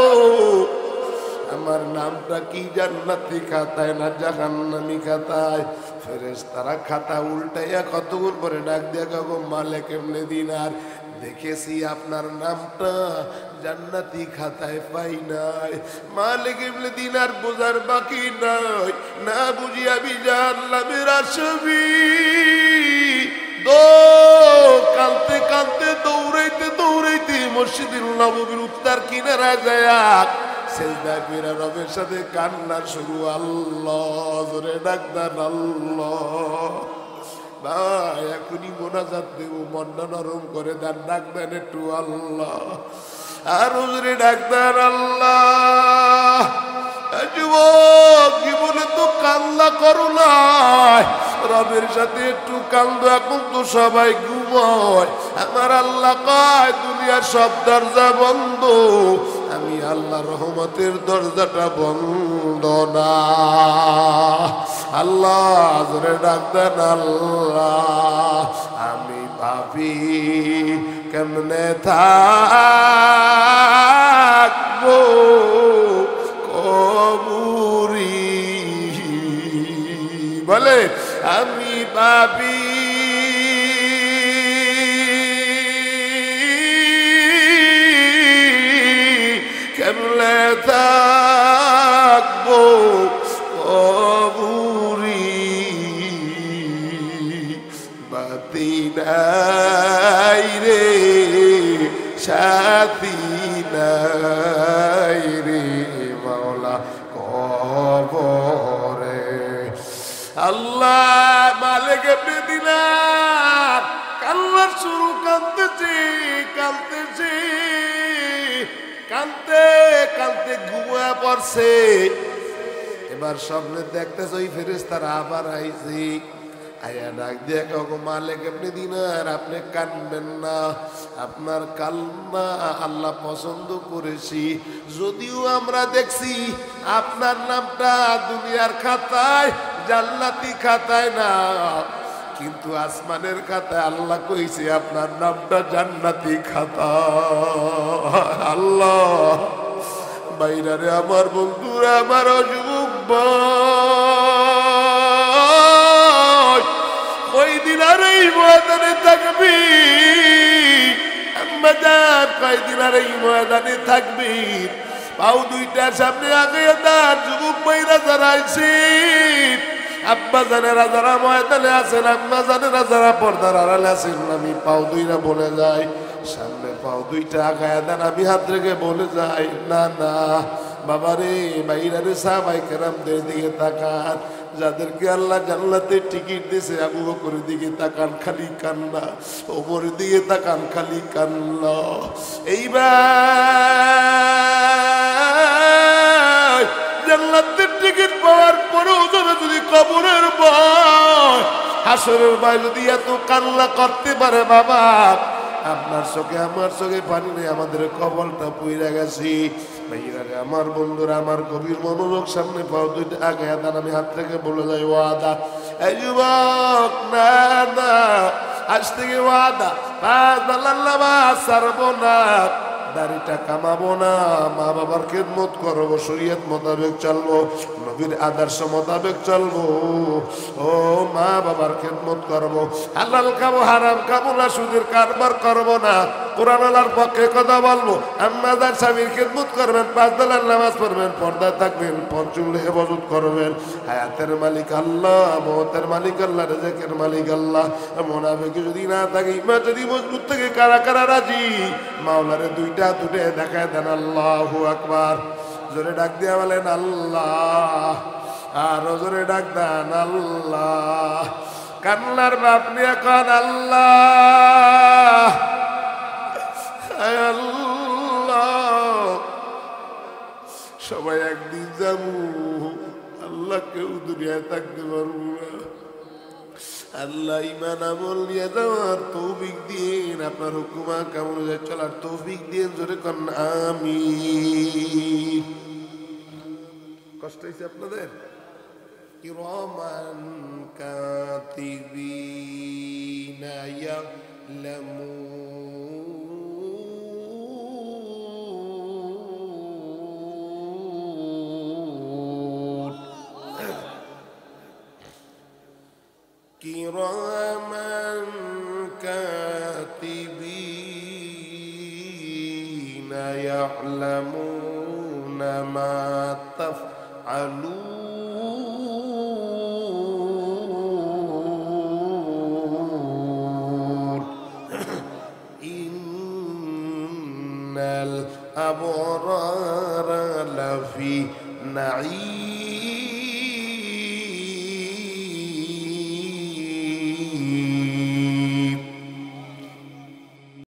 আমার নামটা কি জান্নাতি খাতায় না জাহান্নামী খাতায়? ফেরেশতারা খাতা উল্টাইয়া কতক্ষণ পরে ডাক দিয়া গো মালিক ইবনে দিনার, দেখেছি আপনার নামটা জান্নাতি খাতায় পাই নাই। মালিক ইবনে দিনার বোঝার বাকি নাই, না বুঝিয়া জাহান্নামের আসামি। কালতে কালতে দৌড়াইতে দৌড়াইতে মসজিদুল নববীর উত্তর কিনারা যায় সেজদায় পড়ে রবের সাথে কান্না শুরু। আল্লাহ, জোরে ডাকদান আল্লাহ। ভাই এখনই মোনাজাত দেব, মনটা নরম করে দেন, ডাকবেন একটু আল্লাহ। আর জোরে ডাকদান আল্লাহ। যুবক জীবনে তো কান্না করো না, রবের সাথে একটু কান্দো। এখন তো সবাই ঘুমায়। আমার আল্লাহ কয় দুনিয়ার সব দরজা বন্ধ, আমি আল্লাহ রহমতের দরজাটা বন্ধ না। আল্লাহ, জোরে ডাকতেন আল্লাহ। আমি ভাবি কেমনে থাকবো কবুরি, বলে আমি ভাবি কেমনে থাকবো কবুরি, বাতি নাই রে সাথী নাই রে মাওলা কবরে। আল্লাহ, মালিক ইবনে দিনার কান্নার শুরু, কাঁদতেছে কাঁদতেছে কাঁদতে কাঁদতে ঘুমিয়ে পড়ছে। এবার স্বপ্নে দেখতেছে ওই ফেরেশতারা আবার আইছে, আয়া ডাক দিয়ে কাউকে মালিক ইবনে দিনার আপনি কাঁদবেন না, আপনার কান্না আল্লাহ পছন্দ করেছি। যদিও আমরা দেখছি আপনার নামটা দুনিয়ার খাতায় জান্নাতি খাতায় না, কিন্তু আসমানের খাতায় আল্লাহ কইছে আপনার নামটা জান্নাতি খাতা। আল্লাহ, বাইরে আমার বন্ধুরা, আমার যুবক ভাই, কয়দিন আর এই ময়দানে থাকবি? আম্মাজান, কয়দিন আর এই ময়দানে থাকবি? পাও দুইটার সামনে আগে তার যুবক ভাইরা যারা আইছেন, আব্বা জানেরা যারা ময়দানে আছেন, আম্মা জানেরা যারা পর্দার আড়ালে আছেন, আমি পাও দুইটা বলে যাই, সামনে পাও দুইটা আগায় দেন, আমি হাত রেখে বলে যাই, না না বাবা রে, বাইরা রে, সাহাবাই কেরামদের দিকে তাকান, যাদেরকে আল্লাহ জান্নাতের টিকিট দিয়েছে, আবু বকরের দিকে তাকান খালি কান্না, ওমরের দিকে তাকান খালি কান্না। এইবার জান্নাতের টিকিট পাওয়ার পরেও যদি কবরের ভয়, হাসরের ভয় যদি এত কান্না করতে পারে, বাবা আপনার চোখে আমার চোখে পানি নেই, আমাদের কবলটা পুইরা গেছি। ভাইরা রে আমার, বন্ধুরা আমার, গভীর মনোযোগ, সামনে পাও দুইটা আগে দান, আমি হাত থেকে বলে যাই ওয়াদা। এই যুবক, না না, আজ থেকে ওয়াদা, ছাড়বো না, দাড়িটা কামাবো না, মা বাবার খেদমত করবো, শরীয়ত মোতাবেক চলবো, নবীর আদর্শ মোতাবেক চলবো, ও মা বাবার খেদমত করবো, হালাল খাবো হারাম খাবো না, সুদের কারবার করবো না, কোরআন আল্লাহর পক্ষে কথা বলবো, আম্মাজান স্বামীর খেদমত করবেন, 5 বেলার নামাজ পড়বেন, পর্দায় থাকবেন, পঞ্চুল হেফাজত করবেন। হায়াতের মালিক আল্লাহ, মওতের মালিক আল্লাহ, রিজকের মালিক আল্লাহ। মুনাফিক যদি না থাকে, ইমান যদি মজবুত থাকে, কারা কারা রাজি মাওলারে দুইটা দুটে দেখায় দেন? আল্লাহু আকবার। জোরে ডাক দিয়া বলেন আল্লাহ, আর জোরে ডাক দেন আল্লাহ। কান্নার বাপ নিয়ে কন আল্লাহ, আল্লাহ। সবাই একদিন যাবো, আল্লাহ কেউ দুনিয়ায় থাকতে পারবো না। আল্লাহ ইমান আমল নিয়ে যাওয়ার তৌফিক দিন, আপনার হুকুমা কেমন যায় চলার তৌফিক দিন, জোরে কন আমিন। কষ্ট হয়েছে আপনাদের? কিরামান কাতিবিনা ইয়ালামুন, কিরামান কাতিবিনা ইয়ালামুনা মা তাফআলুন। ইন্নাল আবরারা লাফি নাঈম